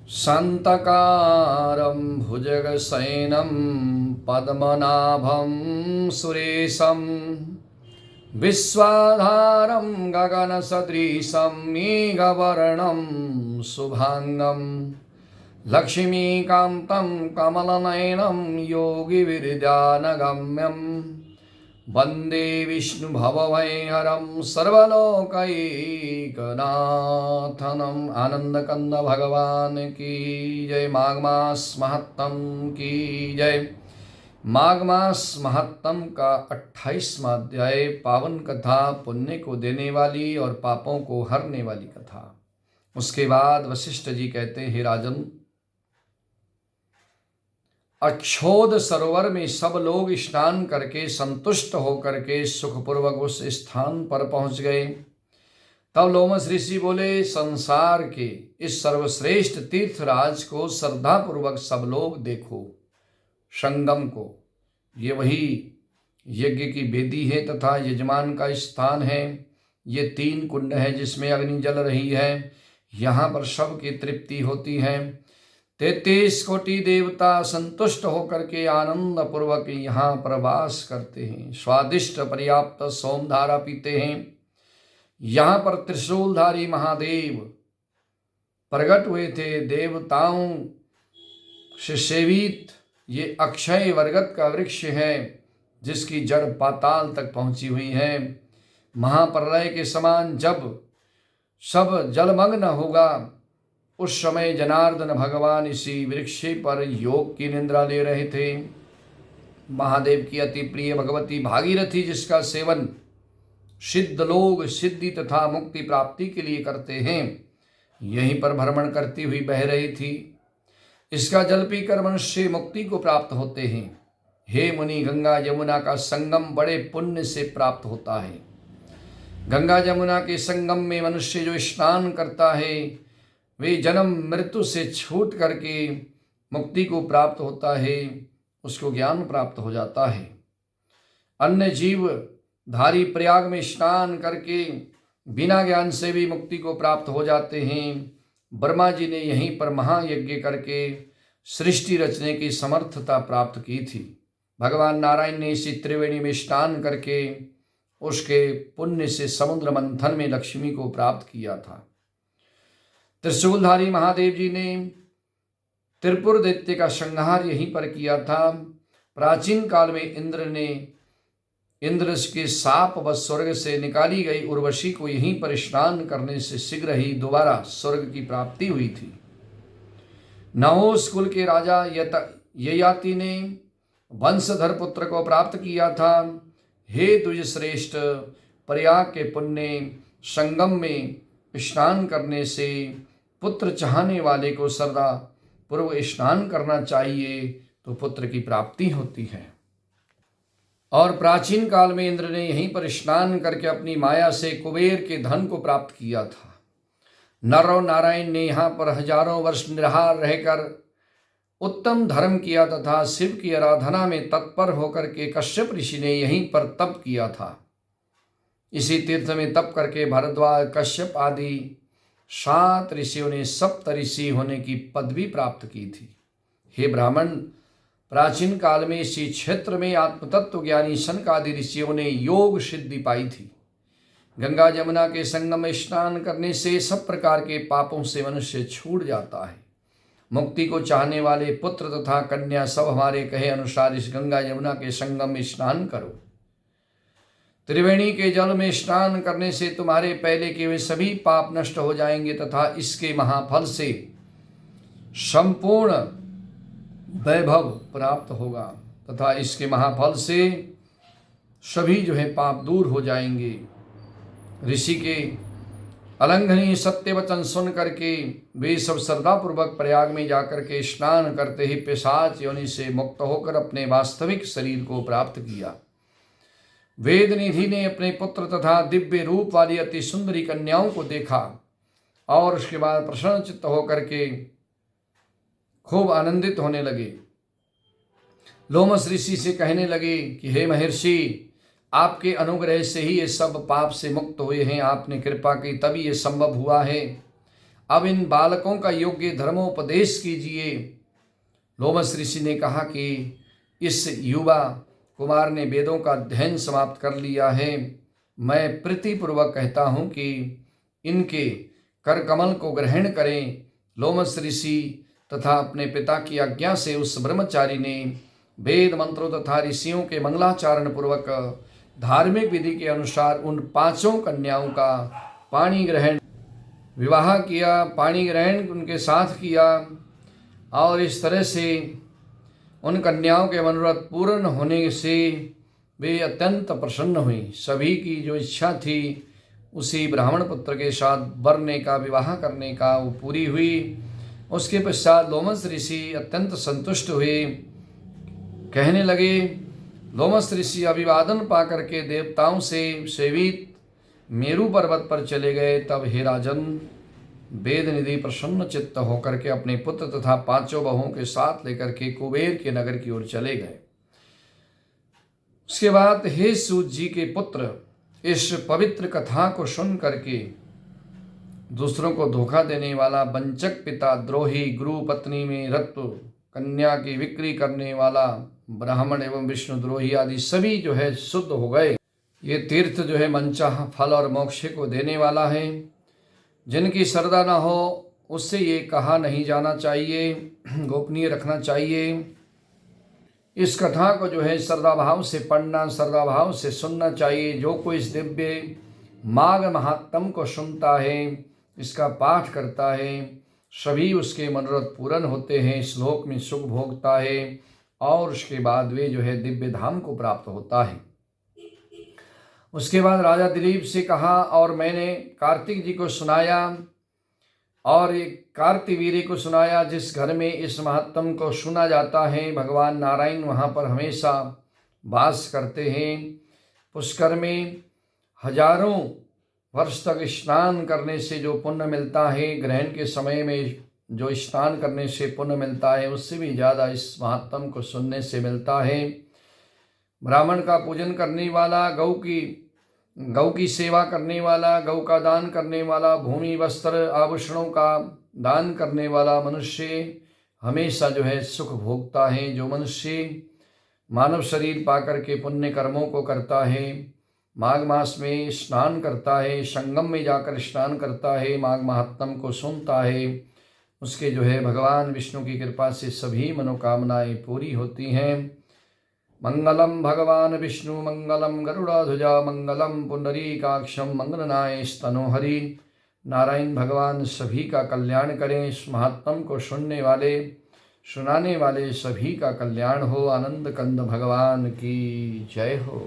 शान्तकारं भुजगशयनं पद्मनाभं सुरेशं विश्वाधारं गगनसदृशं मेघवर्णं शुभांगं लक्ष्मीकान्तं कमलनयनं योगिविरजानगम्यं वन्दे विष्णुभवभयहरं सर्वलोकैकनाथनम्। आनंदकंद भगवान की जय। माघ मास महत्तम की जय। माघ मास महत्तम का 28वां अध्याय पावन कथा, पुण्य को देने वाली और पापों को हरने वाली कथा। उसके बाद वशिष्ठ जी कहते हैं, हे राजन, अक्षोद सरोवर में सब लोग स्नान करके संतुष्ट होकर के सुखपूर्वक उस स्थान पर पहुंच गए। तब लोमस ऋषि बोले, संसार के इस सर्वश्रेष्ठ तीर्थराज को श्रद्धा पूर्वक सब लोग देखो। संगम को, ये वही यज्ञ की वेदी है तथा यजमान का स्थान है। ये 3 कुंड है जिसमें अग्नि जल रही है। यहाँ पर सबकी तृप्ति होती है। 33 कोटि देवता संतुष्ट होकर के आनंद पूर्वक यहाँ पर वास करते हैं। स्वादिष्ट पर्याप्त सोमधारा पीते हैं। यहाँ पर त्रिशूलधारी महादेव प्रकट हुए थे। देवताओं से सेवित ये अक्षय वर्गत का वृक्ष है जिसकी जड़ पाताल तक पहुंची हुई है। महाप्रलय के समान जब सब जलमग्न होगा उस समय जनार्दन भगवान इसी वृक्ष पर योग की निद्रा ले रहे थे। महादेव की अति प्रिय भगवती भागीरथी, जिसका सेवन सिद्ध लोग सिद्धि तथा मुक्ति प्राप्ति के लिए करते हैं, यहीं पर भ्रमण करती हुई बह रही थी। इसका जल पीकर मनुष्य मुक्ति को प्राप्त होते हैं। हे मुनि, गंगा यमुना का संगम बड़े पुण्य से प्राप्त होता है। गंगा यमुना के संगम में मनुष्य जो स्नान करता है वे जन्म मृत्यु से छूट करके मुक्ति को प्राप्त होता है, उसको ज्ञान प्राप्त हो जाता है। अन्य जीव धारी प्रयाग में स्नान करके बिना ज्ञान से भी मुक्ति को प्राप्त हो जाते हैं। ब्रह्मा जी ने यहीं पर महायज्ञ करके सृष्टि रचने की समर्थता प्राप्त की थी। भगवान नारायण ने इसी त्रिवेणी में स्नान करके उसके पुण्य से समुद्र मंथन में लक्ष्मी को प्राप्त किया था। त्रिशूलधारी महादेव जी ने त्रिपुर दैत्य का संहार यहीं पर किया था। प्राचीन काल में इंद्र के शाप व स्वर्ग से निकाली गई उर्वशी को यहीं पर स्नान करने से शीघ्र ही दोबारा स्वर्ग की प्राप्ति हुई थी। नहुस कुल के राजा ययाति ने वंशधर पुत्र को प्राप्त किया था। हे द्विजश्रेष्ठ, प्रयाग के पुण्य संगम में स्नान करने से पुत्र चाहने वाले को श्रद्धा पूर्व स्नान करना चाहिए तो पुत्र की प्राप्ति होती है। और प्राचीन काल में इंद्र ने यहीं पर स्नान करके अपनी माया से कुबेर के धन को प्राप्त किया था। नर और नारायण ने यहाँ पर हजारों वर्ष निराहार रहकर उत्तम धर्म किया तथा शिव की आराधना में तत्पर होकर के कश्यप ऋषि ने यहीं पर तप किया था। इसी तीर्थ में तप करके भारद्वाज, कश्यप आदि 7 ऋषियों ने सप्त ऋषि होने की पदवी प्राप्त की थी। हे ब्राह्मण, प्राचीन काल में इसी क्षेत्र में आत्मतत्व ज्ञानी शनक आदि ऋषियों ने योग सिद्धि पाई थी। गंगा यमुना के संगम में स्नान करने से सब प्रकार के पापों से मनुष्य छूट जाता है। मुक्ति को चाहने वाले पुत्र तथा कन्या सब हमारे कहे अनुसार इस गंगा यमुना के संगम में स्नान करो। त्रिवेणी के जल में स्नान करने से तुम्हारे पहले के वे सभी पाप नष्ट हो जाएंगे तथा इसके महाफल से संपूर्ण वैभव प्राप्त होगा तथा इसके महाफल से सभी पाप दूर हो जाएंगे। ऋषि के अलंघनीय सत्य वचन सुन करके वे सब श्रद्धापूर्वक प्रयाग में जाकर के स्नान करते ही पिशाच योनि से मुक्त होकर अपने वास्तविक शरीर को प्राप्त किया। वेद निधि ने अपने पुत्र तथा दिव्य रूप वाली अति सुंदरी कन्याओं को देखा और उसके बाद प्रसन्न चित्त होकर के खूब आनंदित होने लगे। लोमस ऋषि से कहने लगे कि हे महर्षि, आपके अनुग्रह से ही ये सब पाप से मुक्त हुए हैं। आपने कृपा की तभी ये संभव हुआ है। अब इन बालकों का योग्य धर्मोपदेश कीजिए। लोमस ऋषि ने कहा कि इस युवा कुमार ने वेदों का अध्ययन समाप्त कर लिया है। मैं प्रीतिपूर्वक कहता हूँ कि इनके कर कमल को ग्रहण करें। लोमस ऋषि तथा अपने पिता की आज्ञा से उस ब्रह्मचारी ने वेद मंत्रों तथा ऋषियों के मंगलाचारण पूर्वक धार्मिक विधि के अनुसार उन 5 कन्याओं का पाणी ग्रहण विवाह किया, पाणी ग्रहण उनके साथ किया। और इस तरह से उन कन्याओं के मनोरथ पूर्ण होने से वे अत्यंत प्रसन्न हुई। सभी की जो इच्छा थी उसी ब्राह्मण पुत्र के साथ वरने का विवाह करने का वो पूरी हुई। उसके पश्चात लोमस ऋषि अत्यंत संतुष्ट हुए, कहने लगे। लोमस ऋषि अभिवादन पा करके देवताओं से सेवित मेरु पर्वत पर चले गए। तब हे राजन, वेद निधि प्रसन्न चित्त होकर के अपने पुत्र तथा 5 बहुओं के साथ लेकर के कुबेर के नगर की ओर चले गए। उसके बाद हे सूत जी के पुत्र, इस पवित्र कथा को सुन करके दूसरों को धोखा देने वाला वंचक पिता, द्रोही, गुरु पत्नी में रत्व, कन्या की बिक्री करने वाला ब्राह्मण एवं विष्णु द्रोही आदि सभी जो है शुद्ध हो गए। ये तीर्थ जो है मनचाह फल और मोक्ष को देने वाला है। जिनकी श्रद्धा न हो उससे ये कहा नहीं जाना चाहिए, गोपनीय रखना चाहिए। इस कथा को जो है श्रद्धा भाव से पढ़ना, श्रद्धा भाव से सुनना चाहिए। जो कोई इस दिव्य माघ महात्म को सुनता है, इसका पाठ करता है, सभी उसके मनोरथ पूर्ण होते हैं, श्लोक में सुख भोगता है और उसके बाद वे जो है दिव्य धाम को प्राप्त होता है। उसके बाद राजा दिलीप से कहा और मैंने कार्तिक जी को सुनाया और कार्तिवीर्य को सुनाया। जिस घर में इस महात्म को सुना जाता है, भगवान नारायण वहाँ पर हमेशा वास करते हैं। पुष्कर में हजारों वर्ष तक स्नान करने से जो पुण्य मिलता है, ग्रहण के समय में जो स्नान करने से पुण्य मिलता है, उससे भी ज़्यादा इस महात्म को सुनने से मिलता है। ब्राह्मण का पूजन करने वाला, गौ की सेवा करने वाला, गौ का दान करने वाला, भूमि वस्त्र आभूषणों का दान करने वाला मनुष्य हमेशा जो है सुख भोगता है। जो मनुष्य मानव शरीर पाकर के पुण्य कर्मों को करता है, माघ मास में स्नान करता है, संगम में जाकर स्नान करता है, माघ महात्म को सुनता है, उसके जो है भगवान विष्णु की कृपा से सभी मनोकामनाएं पूरी होती हैं। मंगलम भगवान विष्णु मंगलम गरुड़ध्वजा मंगलम पुंडरीकाक्षम मंगलनाय स्तनोहरि। नारायण भगवान सभी का कल्याण करें। इस महात्म को सुनने वाले, सुनाने वाले सभी का कल्याण हो। आनंद कंद भगवान की जय हो।